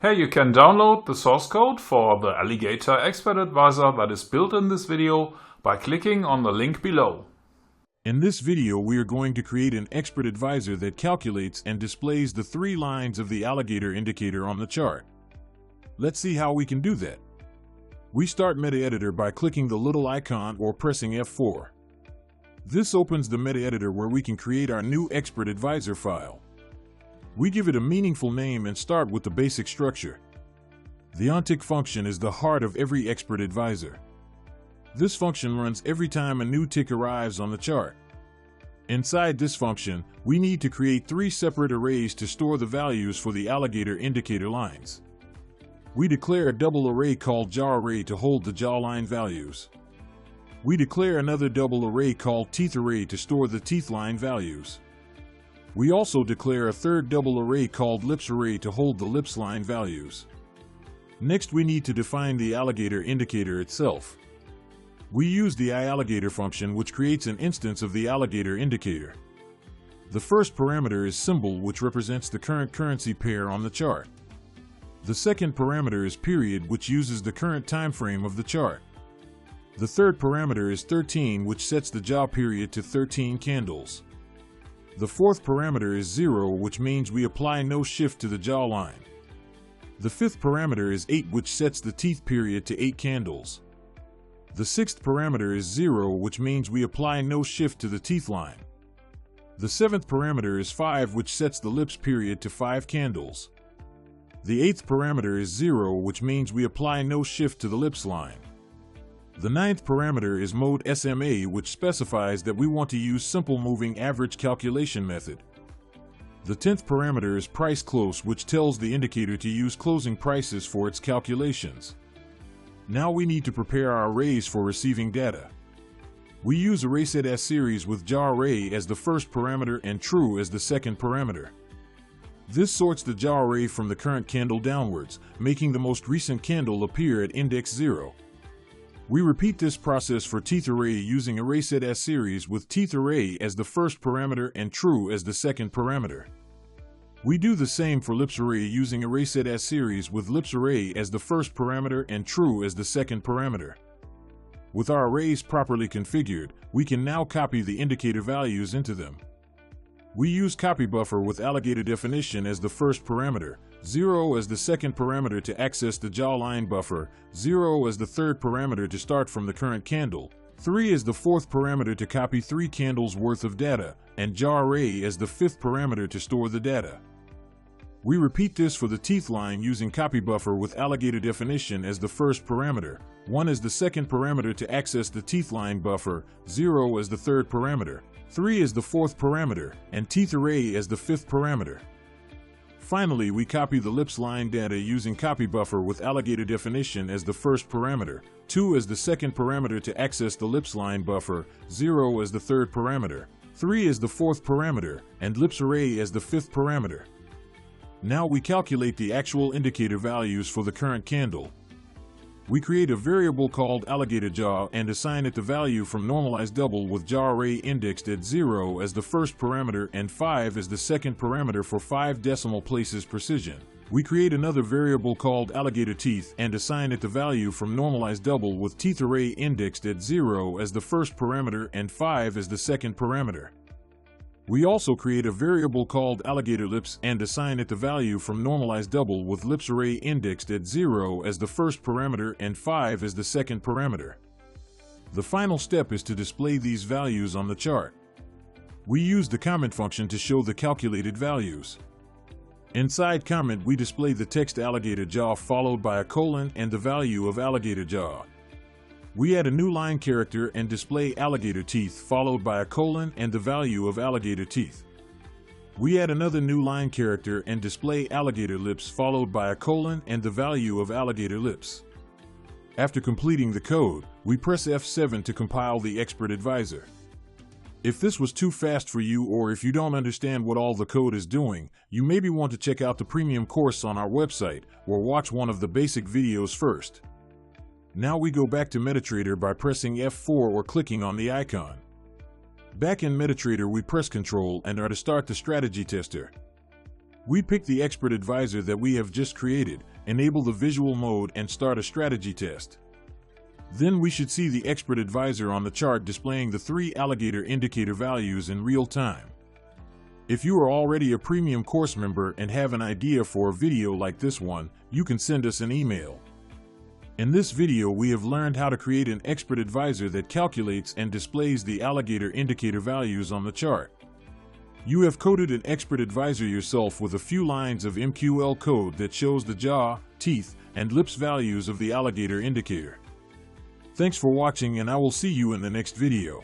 Here you can download the source code for the Alligator Expert Advisor that is built in this video by clicking on the link below. In this video, we are going to create an expert advisor that calculates and displays the 3 lines of the Alligator indicator on the chart. Let's see how we can do that. We start Metaeditor by clicking the little icon or pressing F4. This opens the Metaeditor where we can create our new expert advisor file. We give it a meaningful name and start with the basic structure. The OnTick function is the heart of every expert advisor. This function runs every time a new tick arrives on the chart. Inside this function, we need to create 3 separate arrays to store the values for the Alligator indicator lines. We declare a double array called JawArray to hold the jawline values. We declare another double array called TeethArray to store the teeth line values. We also declare a third double array called LipsArray to hold the lips line values. Next, we need to define the Alligator indicator itself. We use the iAlligator function, which creates an instance of the Alligator indicator. The first parameter is symbol, which represents the current currency pair on the chart. The second parameter is period, which uses the current time frame of the chart. The third parameter is 13, which sets the jaw period to 13 candles. The fourth parameter is 0, which means we apply no shift to the jawline. The fifth parameter is 8, which sets the teeth period to 8 candles. The sixth parameter is 0, which means we apply no shift to the teeth line. The seventh parameter is 5, which sets the lips period to 5 candles. The eighth parameter is 0, which means we apply no shift to the lips line. The ninth parameter is mode SMA, which specifies that we want to use simple moving average calculation method. The 10th parameter is price close, which tells the indicator to use closing prices for its calculations. Now we need to prepare our arrays for receiving data. We use ArraySetAsSeries with JawArray as the first parameter and true as the second parameter. This sorts the JawArray from the current candle downwards, making the most recent candle appear at index 0. We repeat this process for TeethArray using ArraySetAsSeries with TeethArray as the first parameter and true as the second parameter. We do the same for LipsArray using ArraySetAsSeries with LipsArray as the first parameter and true as the second parameter. With our arrays properly configured, we can now copy the indicator values into them. We use copyBuffer with Alligator definition as the first parameter, 0 as the second parameter to access the jawline buffer, 0 as the third parameter to start from the current candle, 3 as the fourth parameter to copy 3 candles worth of data, and JawArray as the fifth parameter to store the data. We repeat this for the teeth line using copyBuffer with Alligator definition as the first parameter, 1 as the second parameter to access the teeth line buffer, 0 as the third parameter, 3 as the fourth parameter, and TeethArray as the fifth parameter. Finally, we copy the lips line data using copyBuffer with Alligator definition as the first parameter, 2 as the second parameter to access the lips line buffer, 0 as the third parameter, 3 as the fourth parameter, and LipsArray as the fifth parameter. Now we calculate the actual indicator values for the current candle. We create a variable called AlligatorJaw and assign it the value from normalized double with JawArray indexed at 0 as the first parameter and 5 as the second parameter for 5 decimal places precision. We create another variable called AlligatorTeeth and assign it the value from normalized double with TeethArray indexed at 0 as the first parameter and 5 as the second parameter. We also create a variable called AlligatorLips and assign it the value from normalized double with LipsArray indexed at 0 as the first parameter and 5 as the second parameter. The final step is to display these values on the chart. We use the comment function to show the calculated values. Inside comment, we display the text AlligatorJaw followed by a colon and the value of AlligatorJaw. We add a new line character and display AlligatorTeeth followed by a colon and the value of AlligatorTeeth. We add another new line character and display AlligatorLips followed by a colon and the value of AlligatorLips. After completing the code, we press F7 to compile the expert advisor. If this was too fast for you or if you don't understand what all the code is doing, you maybe want to check out the premium course on our website or watch one of the basic videos first. Now we go back to Metaeditor by pressing F4 or clicking on the icon. Back in Metaeditor, we press Ctrl and are to start the strategy tester. We pick the expert advisor that we have just created, enable the visual mode, and start a strategy test. Then we should see the expert advisor on the chart displaying the 3 Alligator indicator values in real time. If you are already a premium course member and have an idea for a video like this one, you can send us an email. In this video we have learned how to create an expert advisor that calculates and displays the Alligator indicator values on the chart. You have coded an expert advisor yourself with a few lines of MQL code that shows the jaw, teeth, and lips values of the Alligator indicator. Thanks for watching, and I will see you in the next video.